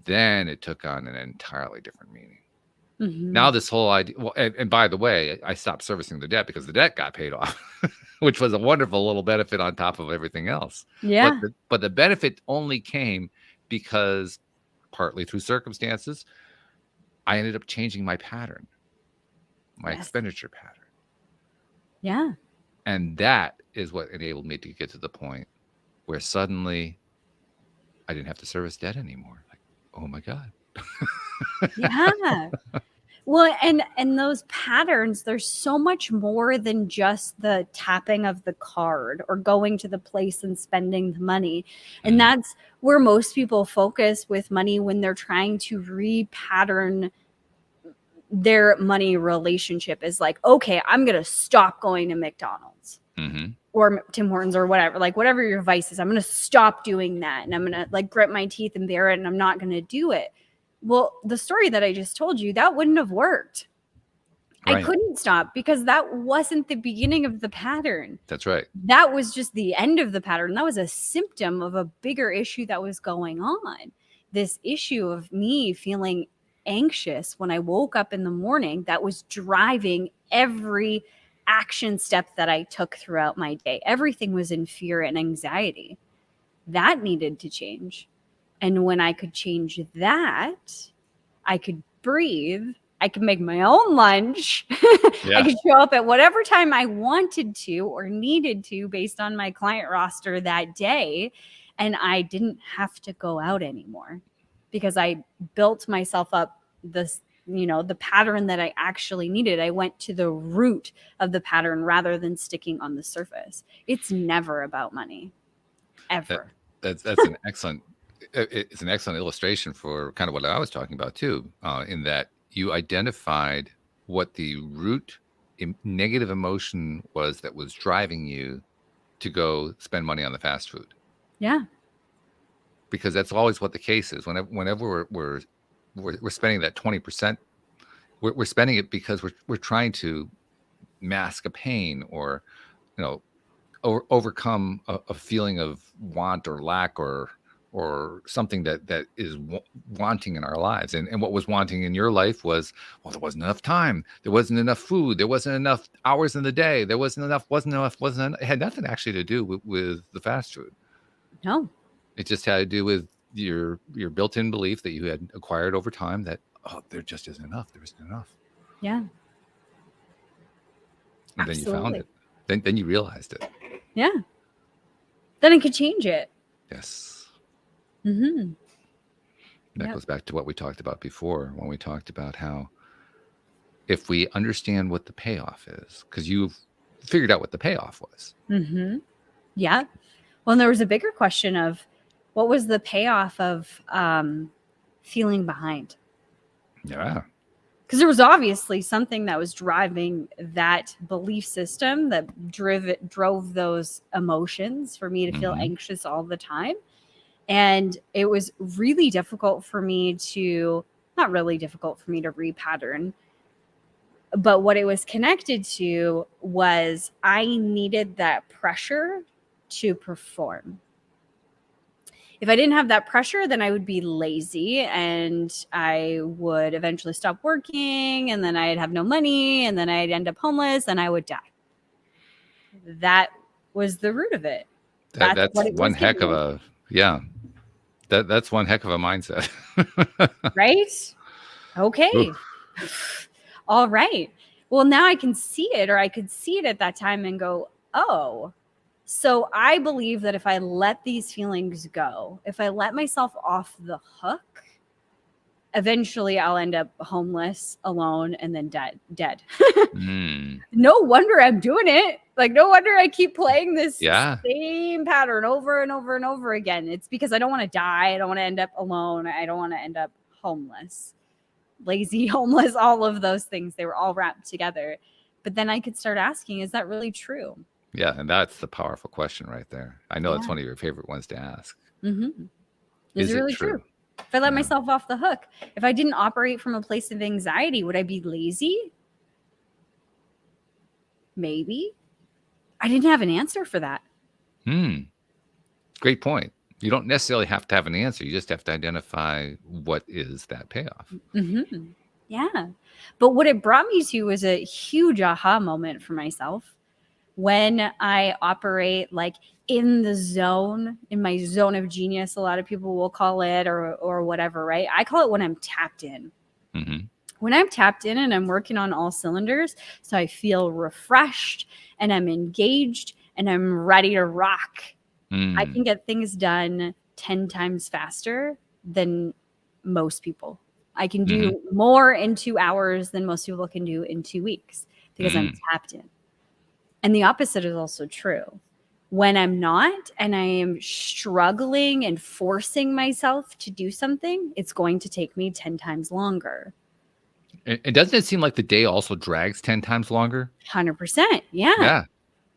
then it took on an entirely different meaning. Mm-hmm. Now this whole idea, well, and by the way, I stopped servicing the debt because the debt got paid off, which was a wonderful little benefit on top of everything else. Yeah. But the benefit only came because, partly through circumstances, I ended up changing my pattern, my expenditure pattern. Yeah. And that is what enabled me to get to the point where suddenly I didn't have to service debt anymore. Like, oh my God. Yeah. Well, and those patterns, there's so much more than just the tapping of the card or going to the place and spending the money. And that's where most people focus with money when they're trying to repattern their money relationship, is like, okay, I'm going to stop going to McDonald's or Tim Hortons or whatever, like whatever your vice is. I'm going to stop doing that. And I'm going to like grit my teeth and bear it. And I'm not going to do it. Well, the story that I just told you, that wouldn't have worked. Right. I couldn't stop because that wasn't the beginning of the pattern. That's right. That was just the end of the pattern. That was a symptom of a bigger issue that was going on. This issue of me feeling anxious when I woke up in the morning, that was driving every action step that I took throughout my day. Everything was in fear and anxiety. That needed to change. And when I could change that, I could breathe. I could make my own lunch. Yeah. I could show up at whatever time I wanted to or needed to based on my client roster that day. And I didn't have to go out anymore because I built myself up this, the pattern that I actually needed. I went to the root of the pattern rather than sticking on the surface. It's never about money, ever. That's an excellent. It's an excellent illustration for kind of what I was talking about too, in that you identified what the root negative emotion was that was driving you to go spend money on the fast food. Yeah. Because that's always what the case is. Whenever we're spending that 20%, we're spending it because we're trying to mask a pain or, overcome a feeling of want or lack or something that is wanting in our lives. And what was wanting in your life was, well, there wasn't enough time. There wasn't enough food. There wasn't enough hours in the day. There wasn't enough. It had nothing actually to do with the fast food. No. It just had to do with your built-in belief that you had acquired over time that, there just isn't enough. There isn't enough. Yeah. And then you found it. Then you realized it. Yeah. Then I could change it. Yes. Mm-hmm. That goes back to what we talked about before when we talked about how if we understand what the payoff is, because you've figured out what the payoff was. Mm-hmm. Yeah. Well, and there was a bigger question of what was the payoff of feeling behind? Yeah. Because there was obviously something that was driving that belief system that drove those emotions for me to feel anxious all the time. And it was really difficult for me to, not really difficult for me to repattern, but what it was connected to was I needed that pressure to perform. If I didn't have that pressure, then I would be lazy and I would eventually stop working and then I'd have no money and then I'd end up homeless and I would die. That was the root of it. That's one heck of a, that's one heck of a mindset. Right? Okay. All right. Well, now I can see it, or I could see it at that time and go, oh, so I believe that if I let these feelings go, if I let myself off the hook, eventually I'll end up homeless, alone, and then dead. No wonder I'm doing it. Like, no wonder I keep playing this same pattern over and over and over again. It's because I don't want to die. I don't want to end up alone. I don't want to end up homeless, lazy, homeless, all of those things. They were all wrapped together. But then I could start asking, is that really true? Yeah, and that's the powerful question right there. I know it's one of your favorite ones to ask. Mm-hmm. Is it really true? If I let myself off the hook, if I didn't operate from a place of anxiety, would I be lazy? Maybe. I didn't have an answer for that. Great point. You don't necessarily have to have an answer. You just have to identify what is that payoff. Mm-hmm. Yeah. But what it brought me to was a huge aha moment for myself. When I operate like in the zone, in my zone of genius, a lot of people will call it or whatever, right? I call it when I'm tapped in. Mm-hmm. When I'm tapped in and I'm working on all cylinders, so I feel refreshed and I'm engaged and I'm ready to rock. I can get things done 10 times faster than most people. I can do more in 2 hours than most people can do in 2 weeks because I'm tapped in. And the opposite is also true. When I'm not and I am struggling and forcing myself to do something, it's going to take me 10 times longer. And doesn't it seem like the day also drags 10 times longer? 100%. Yeah. Yeah.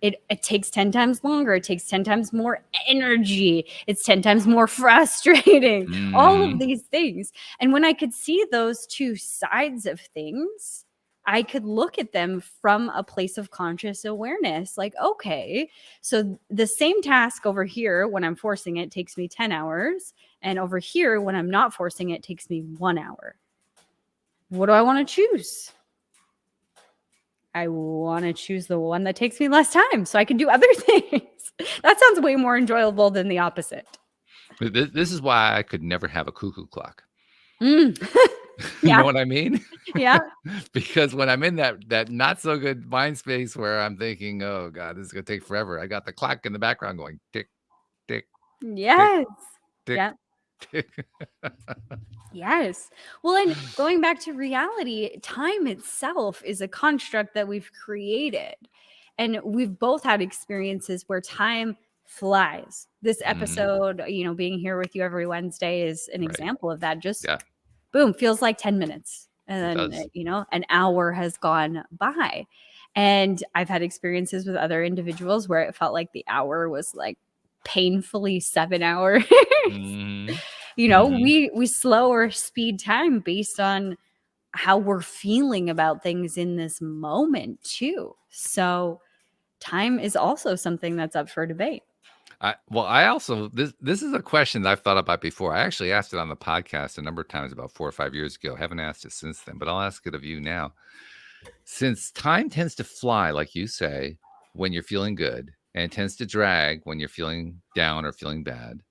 It takes 10 times longer. It takes 10 times more energy. It's 10 times more frustrating. All of these things. And when I could see those two sides of things, I could look at them from a place of conscious awareness. Like, okay, so the same task over here, when I'm forcing it, takes me 10 hours. And over here, when I'm not forcing it, takes me 1 hour. What do I want to choose? I want to choose the one that takes me less time so I can do other things. That sounds way more enjoyable than the opposite. This is why I could never have a cuckoo clock. You know what I mean? Yeah. Because when I'm in that not so good mind space where I'm thinking, oh God, this is going to take forever. I got the clock in the background going tick, tick. Yes. Tick, Yeah. tick. Yes. Well, and going back to reality, time itself is a construct that we've created. And we've both had experiences where time flies. This episode, being here with you every Wednesday is an example of that. Just boom, feels like 10 minutes. And then, an hour has gone by. And I've had experiences with other individuals where it felt like the hour was like painfully 7 hours. We slow or speed time based on how we're feeling about things in this moment too. So time is also something that's up for debate. I also, this is a question that I've thought about before. I actually asked it on the podcast a number of times about 4 or 5 years ago. I haven't asked it since then, but I'll ask it of you now. Since time tends to fly, like you say, when you're feeling good, and it tends to drag when you're feeling down or feeling bad,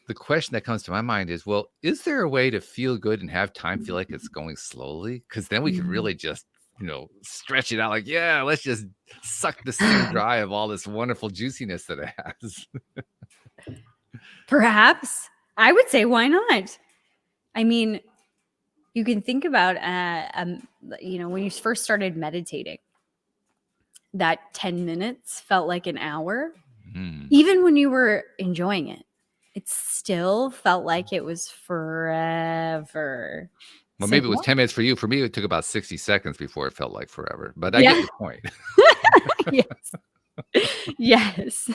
the question that comes to my mind is, well, is there a way to feel good and have time feel like it's going slowly? Because then we can really just, stretch it out like, yeah, let's just suck this thing dry of all this wonderful juiciness that it has. Perhaps. I would say, why not? I mean, you can think about, when you first started meditating, that 10 minutes felt like an hour. Even when you were enjoying it, it still felt like it was forever. Well, maybe it was 10 minutes for you. For me, it took about 60 seconds before it felt like forever. But I get your point. Yes. Yes.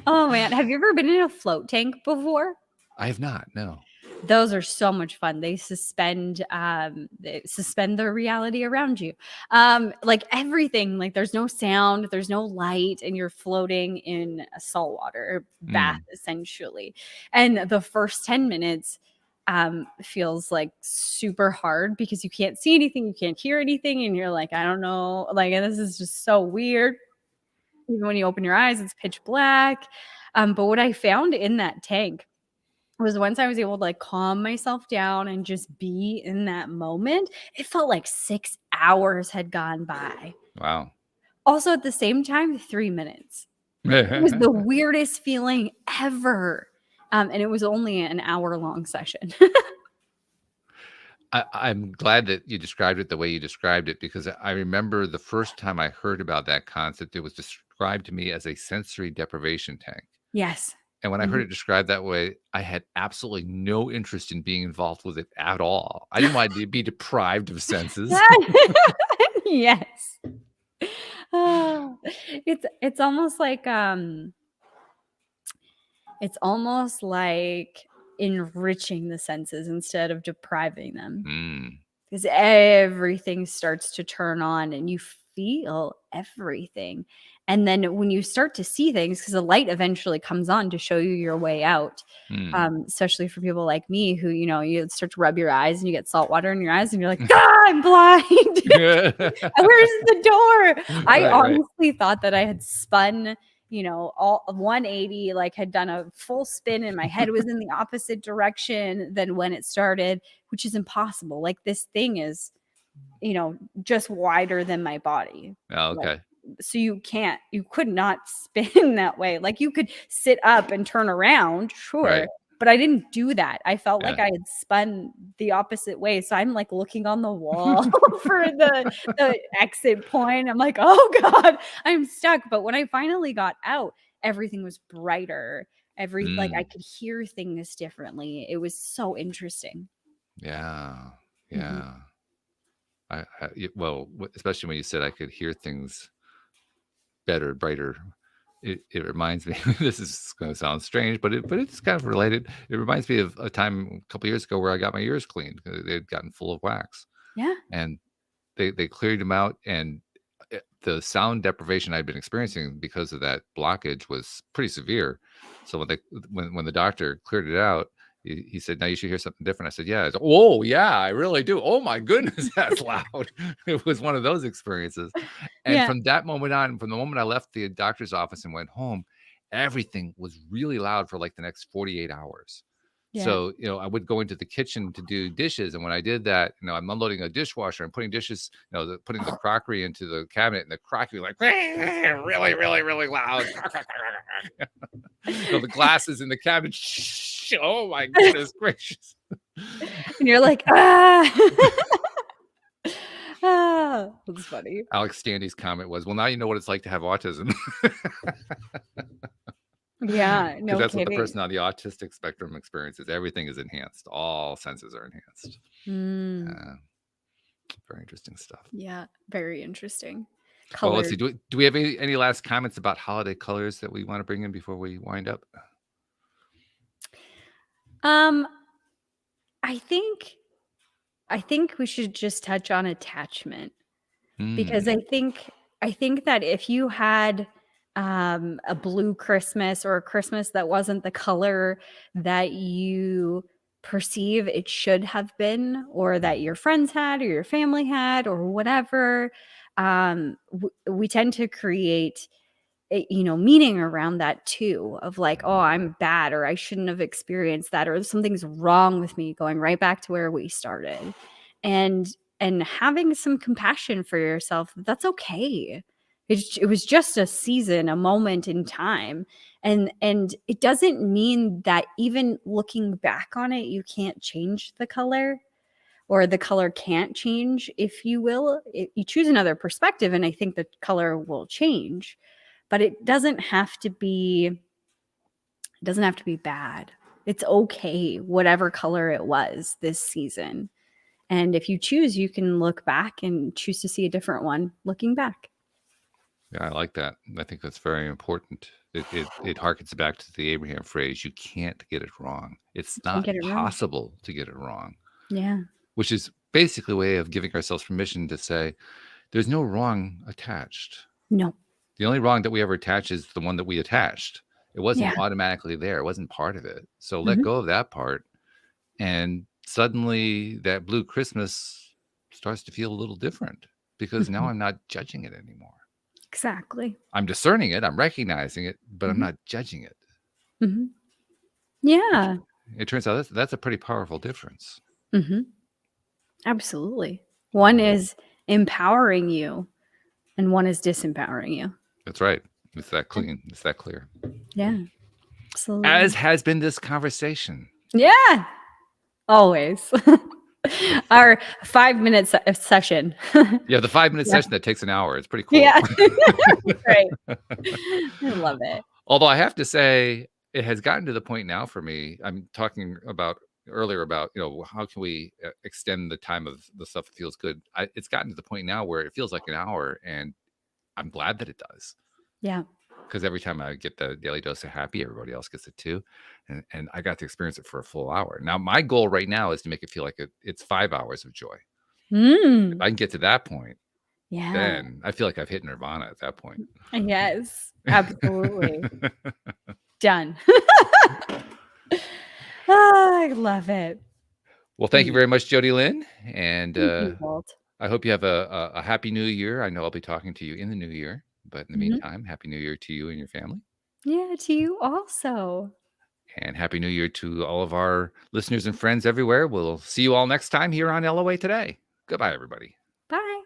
Oh, man. Have you ever been in a float tank before? I have not, no. Those are so much fun. They suspend the reality around you. Like everything, like there's no sound, there's no light, and you're floating in a saltwater bath essentially. And the first 10 minutes feels like super hard because you can't see anything, you can't hear anything, and you're like, I don't know, like this is just so weird. Even when you open your eyes, it's pitch black. But what I found in that tank was once I was able to like calm myself down and just be in that moment, it felt like 6 hours had gone by. Wow. Also at the same time, 3 minutes. It was the weirdest feeling ever. And it was only an hour-long session. I'm glad that you described it the way you described it, because I remember the first time I heard about that concept, it was described to me as a sensory deprivation tank. Yes. And when I heard it described that way, I had absolutely no interest in being involved with it at all. I didn't want to be deprived of senses. Yes. It's almost like enriching the senses instead of depriving them. Because everything starts to turn on and you feel everything. And then when you start to see things, because the light eventually comes on to show you your way out, especially for people like me who, you start to rub your eyes and you get salt water in your eyes and you're like, I'm blind. Where's the door? I honestly thought that I had spun, all 180, like had done a full spin and my head was in the opposite direction than when it started, which is impossible. Like this thing is, just wider than my body. Oh, okay. Like, so you could not spin that way. Like you could sit up and turn around, sure. Right. but I didn't do that. I felt Yeah. like I had spun the opposite way. So I'm like looking on the wall for the exit point. I'm like, oh God, I'm stuck. But when I finally got out, everything was brighter. Like I could hear things differently. It was so interesting. Yeah. Mhm. Yeah. Well, especially when you said I could hear things better, brighter. It reminds me. This is going to sound strange, but it's kind of related. It reminds me of a time a couple years ago where I got my ears cleaned because they had gotten full of wax, Yeah. and they cleared them out, and the sound deprivation I'd been experiencing because of that blockage was pretty severe. So when the doctor cleared it out, he said, "Now you should hear something different." I said, "Yeah." I said, "Oh yeah, I really do. Oh my goodness, that's loud." It was one of those experiences. And Yeah. from that moment on, from the moment I left the doctor's office and went home, everything was really loud for like the next 48 hours. Yeah. So, I would go into the kitchen to do dishes. And when I did that, I'm unloading a dishwasher and putting dishes, putting the crockery into the cabinet, and the crockery like really, really, really loud. The glasses in the cabinet. Shh, oh my goodness gracious. And you're like, ah. Ah, that's funny. Alex Standy's comment was, well, now you know what it's like to have autism. Yeah, Because no that's what the kidding. person on the autistic spectrum experiences. Everything is enhanced. All senses are enhanced. Very interesting stuff. Yeah, very interesting. Well, let's Color. see. Do we have any last comments about holiday colors that we want to bring in before we wind up? Um, I think we should just touch on attachment, because I think that if you had a blue Christmas, or a Christmas that wasn't the color that you perceive it should have been, or that your friends had, or your family had, or whatever, we tend to create meaning around that too, of like, oh, I'm bad, or I shouldn't have experienced that, or something's wrong with me, going right back to where we started. And having some compassion for yourself, that's okay. It was just a season, a moment in time. And it doesn't mean that even looking back on it, you can't change the color, or the color can't change. If you will, you choose another perspective, and I think the color will change. But it doesn't have to be bad. It's okay, whatever color it was this season. And if you choose, you can look back and choose to see a different one looking back. Yeah, I like that. I think that's very important. It harkens back to the Abraham phrase, you can't get it wrong. It's Can't not get it wrong. possible to get it wrong, Yeah. which is basically a way of giving ourselves permission to say, there's no wrong attached. No. The only wrong that we ever attach is the one that we attached. It wasn't Yeah. automatically there. It wasn't part of it. So let Mhm. go of that part. And suddenly that blue Christmas starts to feel a little different, because now Mhm. I'm not judging it anymore. Exactly. I'm discerning it. I'm recognizing it, but I'm Mhm. not judging it. Mhm. Yeah. It turns out that's a pretty powerful difference. Mhm. Absolutely. One is empowering you, and one is disempowering you. That's right. It's that clean. It's that clear. Yeah. Absolutely. As has been this conversation. Yeah. Always. Our 5-minute session. Yeah, the 5-minute Yeah. session that takes an hour. It's pretty cool. Yeah. Right. I love it. Although I have to say, it has gotten to the point now for me. I'm talking about earlier about, how can we extend the time of the stuff that feels good. It's gotten to the point now where it feels like an hour, and I'm glad that it does. Yeah. Because every time I get the daily dose of happy, everybody else gets it too. And I got to experience it for a full hour. Now, my goal right now is to make it feel like it's 5 hours of joy. If I can get to that point, Yeah. then I feel like I've hit nirvana at that point. Yes. Absolutely. Done. I love it. Well, thank you very much, JodieLynn. And Thank you, Walt. I hope you have a happy new year. I know I'll be talking to you in the new year. But in the meantime, happy new year to you and your family. Yeah, to you also. And happy new year to all of our listeners and friends everywhere. We'll see you all next time here on LOA Today. Goodbye, everybody. Bye.